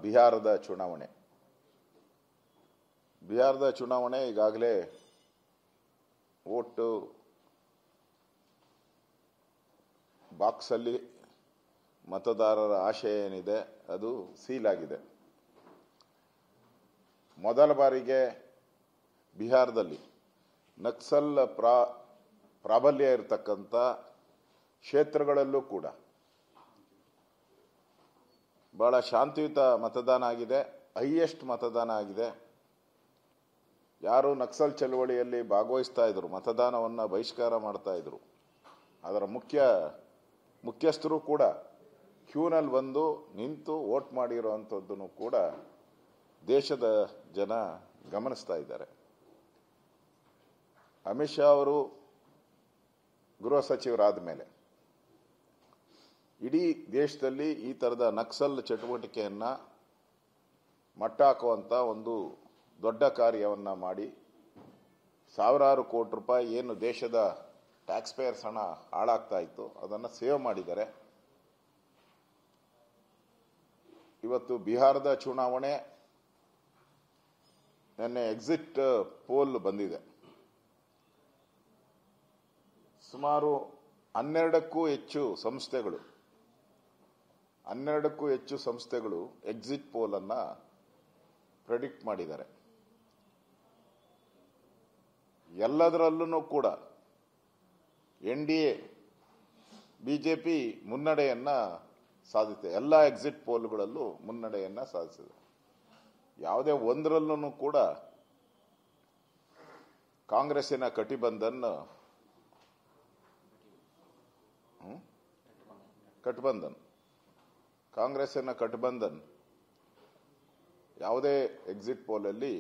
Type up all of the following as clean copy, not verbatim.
ಬಿಹಾರದ ಚುನಾವಣೆ ಈಗಾಗಲೇ ವೋಟ್ ಬಾಕ್ಸ್ ಅಲ್ಲಿ ಮತದಾರರ ಆಶಯ ಏನಿದೆ ಅದು ಸೀಲ್ ಆಗಿದೆ. ಮೊದಲ ಬಾರಿಗೆ ಬಿಹಾರದಲ್ಲಿ ನಕ್ಸಲ್ ಪ್ರಾಬಲ್ಯ ಇರತಕ್ಕಂಥ ಕ್ಷೇತ್ರಗಳಲ್ಲೂ ಕೂಡ ಬಹಳ ಶಾಂತಿಯುತ ಮತದಾನ ಆಗಿದೆ. ಹೈಯೆಸ್ಟ್ ಮತದಾನ ಆಗಿದೆ. ಯಾರು ನಕ್ಸಲ್ ಚಳವಳಿಯಲ್ಲಿ ಭಾಗವಹಿಸ್ತಾ ಇದ್ರು, ಮತದಾನವನ್ನು ಬಹಿಷ್ಕಾರ ಮಾಡ್ತಾ ಇದ್ರು, ಅದರ ಮುಖ್ಯಸ್ಥರು ಕೂಡ ಕ್ಯೂನಲ್ಲಿ ಬಂದು ನಿಂತು ವೋಟ್ ಮಾಡಿರುವಂಥದ್ದನ್ನು ಕೂಡ ದೇಶದ ಜನ ಗಮನಿಸ್ತಾ ಇದ್ದಾರೆ. ಅಮಿತ್ ಶಾ ಅವರು ಗೃಹ ಸಚಿವರಾದ ಮೇಲೆ ಇಡೀ ದೇಶದಲ್ಲಿ ಈ ತರದ ನಕ್ಸಲ್ ಚಟುವಟಿಕೆಯನ್ನ ಮಟ್ಟ ಹಾಕುವಂತ ಒಂದು ದೊಡ್ಡ ಕಾರ್ಯವನ್ನ ಮಾಡಿ ಸಾವಿರಾರು ಕೋಟಿ ರೂಪಾಯಿ ಏನು ದೇಶದ ಟ್ಯಾಕ್ಸ್ ಪೇಯರ್ಸ್ ಹಣ ಹಾಳಾಗ್ತಾ ಇತ್ತು ಅದನ್ನು ಸೇವ್ ಮಾಡಿದ್ದಾರೆ. ಇವತ್ತು ಬಿಹಾರದ ಚುನಾವಣೆ ನಿನ್ನೆ ಎಕ್ಸಿಟ್ ಪೋಲ್ ಬಂದಿದೆ. ಸುಮಾರು 12ಕ್ಕೂ ಹೆಚ್ಚು ಸಂಸ್ಥೆಗಳು ಎಕ್ಸಿಟ್ ಪೋಲ್ ಅನ್ನ ಪ್ರೆಡಿಕ್ಟ್ ಮಾಡಿದ್ದಾರೆ. ಎಲ್ಲದರಲ್ಲೂ ಕೂಡ NDA ಬಿಜೆಪಿ ಮುನ್ನಡೆಯನ್ನ ಸಾಧಿಸಿದೆ. ಎಲ್ಲ ಎಕ್ಸಿಟ್ ಪೋಲ್ಗಳಲ್ಲೂ ಮುನ್ನಡೆಯನ್ನ ಸಾಧಿಸಿದೆ. ಯಾವುದೇ ಒಂದರಲ್ಲೂ ಕೂಡ ಕಾಂಗ್ರೆಸ್ಸಿನ ಗಠಬಂಧನ್ ಕಾಂಗ್ರೆಸ್ಸಿನ ಗಠಬಂಧನ್ ಯಾವುದೇ ಎಕ್ಸಿಟ್ ಪೋಲ್ ಅಲ್ಲಿ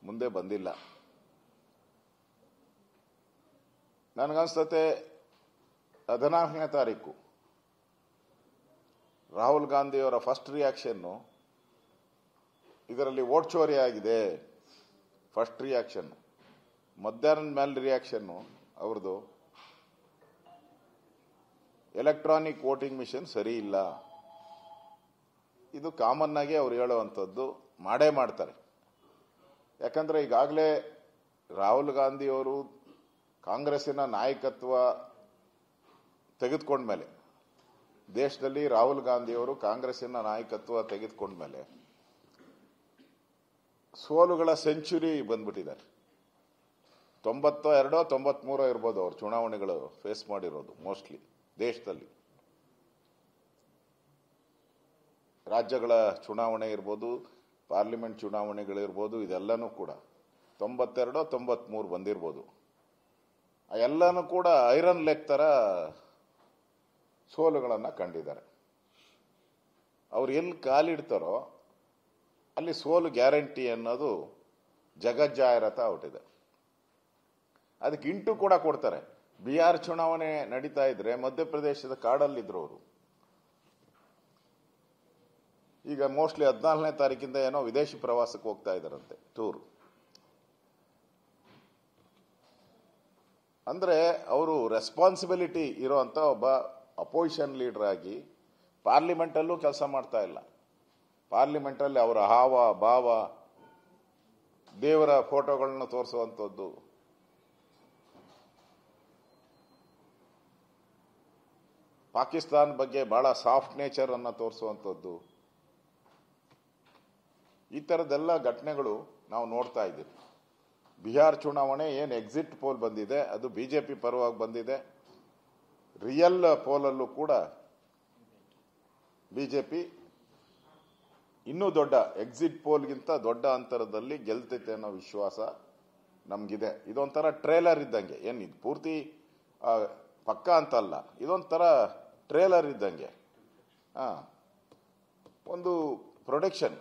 ಮುಂದೆ ಬಂದಿಲ್ಲ. ನನಗನ್ಸುತ್ತೆ 14ನೇ ತಾರೀಕು ರಾಹುಲ್ ಗಾಂಧಿಯವರ ಫಸ್ಟ್ ರಿಯಾಕ್ಷನ್ ಇದರಲ್ಲಿ ವೋಟ್ ಚೋರಿ ಆಗಿದೆ. First reaction. ಮಧ್ಯಾಹ್ನದ ಮೇಲೆ ರಿಯಾಕ್ಷನ್ ಅವ್ರದ್ದು ಎಲೆಕ್ಟ್ರಾನಿಕ್ ವೋಟಿಂಗ್ ಮಿಷನ್ ಸರಿ ಇಲ್ಲ. ಇದು ಕಾಮನ್ ಆಗಿ ಅವ್ರು ಹೇಳುವಂಥದ್ದು ಮಾಡೇ ಮಾಡ್ತಾರೆ. ಯಾಕಂದ್ರೆ ಈಗಾಗಲೇ ರಾಹುಲ್ ಗಾಂಧಿ ಅವರು ಕಾಂಗ್ರೆಸ್ಸಿನ ನಾಯಕತ್ವ ತೆಗೆದುಕೊಂಡ್ಮೇಲೆ, ದೇಶದಲ್ಲಿ ರಾಹುಲ್ ಗಾಂಧಿ ಅವರು ಕಾಂಗ್ರೆಸ್ಸಿನ ನಾಯಕತ್ವ ತೆಗೆದುಕೊಂಡ್ಮೇಲೆ ಸೋಲುಗಳ ಸೆಂಚುರಿ ಬಂದ್ಬಿಟ್ಟಿದ್ದಾರೆ. 92 93 ಇರ್ಬೋದು ಅವ್ರು ಚುನಾವಣೆಗಳು ಫೇಸ್ ಮಾಡಿರೋದು. ಮೋಸ್ಟ್ಲಿ ದೇಶದಲ್ಲಿ ರಾಜ್ಯಗಳ ಚುನಾವಣೆ ಇರ್ಬೋದು, ಪಾರ್ಲಿಮೆಂಟ್ ಚುನಾವಣೆಗಳಿರ್ಬೋದು, ಇದೆಲ್ಲನೂ ಕೂಡ 92 93 ಬಂದಿರ್ಬೋದು. ಎಲ್ಲನೂ ಕೂಡ ಐರನ್ ಲೆಗ್ ತರ ಸೋಲುಗಳನ್ನು ಕಂಡಿದ್ದಾರೆ. ಅವ್ರು ಎಲ್ಲಿ ಕಾಲಿಡ್ತಾರೋ ಅಲ್ಲಿ ಸೋಲು ಗ್ಯಾರಂಟಿ ಅನ್ನೋದು ಜಗಜ್ಜಾಹಿರಾತ ಹೊರಟಿದೆ. ಅದಕ್ಕೆ ಇಂಟು ಕೂಡ ಕೊಡ್ತಾರೆ. ಬಿಹಾರ್ ಚುನಾವಣೆ ನಡೀತಾ ಇದ್ರೆ ಮಧ್ಯಪ್ರದೇಶದ ಕಾಡಲ್ಲಿದ್ರು ಅವರು. ಈಗ ಮೋಸ್ಟ್ಲಿ 14ನೇ ತಾರೀಕಿಂದ ಏನೋ ವಿದೇಶಿ ಪ್ರವಾಸಕ್ಕೆ ಹೋಗ್ತಾ ಇದ್ದಾರಂತೆ, ಟೂರ್. ಅಂದ್ರೆ ಅವರು ರೆಸ್ಪಾನ್ಸಿಬಿಲಿಟಿ ಇರೋಂತ ಒಬ್ಬ ಅಪೋಸಿಷನ್ ಲೀಡರ್ ಆಗಿ ಪಾರ್ಲಿಮೆಂಟ್ ಅಲ್ಲೂ ಕೆಲಸ ಮಾಡ್ತಾ ಇಲ್ಲ. ಪಾರ್ಲಿಮೆಂಟ್ ಅಲ್ಲಿ ಅವರ ಹಾವ ಭಾವ, ದೇವರ ಫೋಟೋಗಳನ್ನ ತೋರಿಸುವಂಥದ್ದು, ಪಾಕಿಸ್ತಾನ ಬಗ್ಗೆ ಬಹಳ ಸಾಫ್ಟ್ ನೇಚರ್ ಅನ್ನ ತೋರಿಸುವಂಥದ್ದು, ಈ ತರದೆಲ್ಲ ಘಟನೆಗಳು ನಾವು ನೋಡ್ತಾ ಇದ್ದೀವಿ. ಬಿಹಾರ್ ಚುನಾವಣೆ ಏನು ಎಕ್ಸಿಟ್ ಪೋಲ್ ಬಂದಿದೆ ಅದು ಬಿಜೆಪಿ ಪರವಾಗಿ ಬಂದಿದೆ. ರಿಯಲ್ ಪೋಲಲ್ಲೂ ಕೂಡ ಬಿಜೆಪಿ ಇನ್ನೂ ದೊಡ್ಡ ಎಕ್ಸಿಟ್ ಪೋಲ್ಗಿಂತ ದೊಡ್ಡ ಅಂತರದಲ್ಲಿ ಗೆಲ್ತೈತೆ ಅನ್ನೋ ವಿಶ್ವಾಸ ನಮ್ಗಿದೆ. ಇದೊಂಥರ ಟ್ರೇಲರ್ ಇದ್ದಂಗೆ. ಏನು ಇದು ಪೂರ್ತಿ ಪಕ್ಕ ಅಂತಲ್ಲ, ಇದೊಂಥರ ಟ್ರೇಲರ್ ಇದ್ದಂಗೆ. ಒಂದು ಪ್ರೊಡಕ್ಷನ್,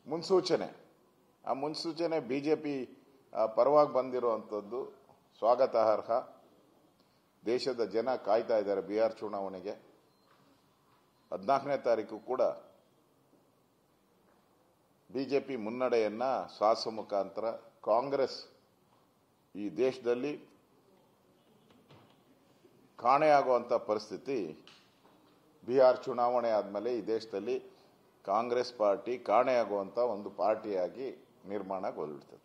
ಮುನ್ಸೂಚನೆ. ಆ ಮುನ್ಸೂಚನೆ ಬಿಜೆಪಿ ಪರವಾಗಿ ಬಂದಿರುವಂಥದ್ದು ಸ್ವಾಗತಾರ್ಹ. ದೇಶದ ಜನ ಕಾಯ್ತಾ ಇದ್ದಾರೆ ಬಿಹಾರ್ ಚುನಾವಣೆಗೆ. 14ನೇ ತಾರೀಕು ಕೂಡ ಬಿಜೆಪಿ ಮುನ್ನಡೆಯನ್ನ ಸಾಧಿಸುವ ಮುಖಾಂತರ ಕಾಂಗ್ರೆಸ್ ಈ ದೇಶದಲ್ಲಿ ಕಾಣೆಯಾಗುವಂತ ಪರಿಸ್ಥಿತಿ ಬಿಹಾರ್ ಚುನಾವಣೆ ಆದಮೇಲೆ ಈ ದೇಶದಲ್ಲಿ ಕಾಂಗ್ರೆಸ್ ಪಾರ್ಟಿ ಕಾಣೆಯಾಗುವಂಥ ಒಂದು ಪಾರ್ಟಿಯಾಗಿ ನಿರ್ಮಾಣಗೊಳ್ಳುತ್ತದೆ.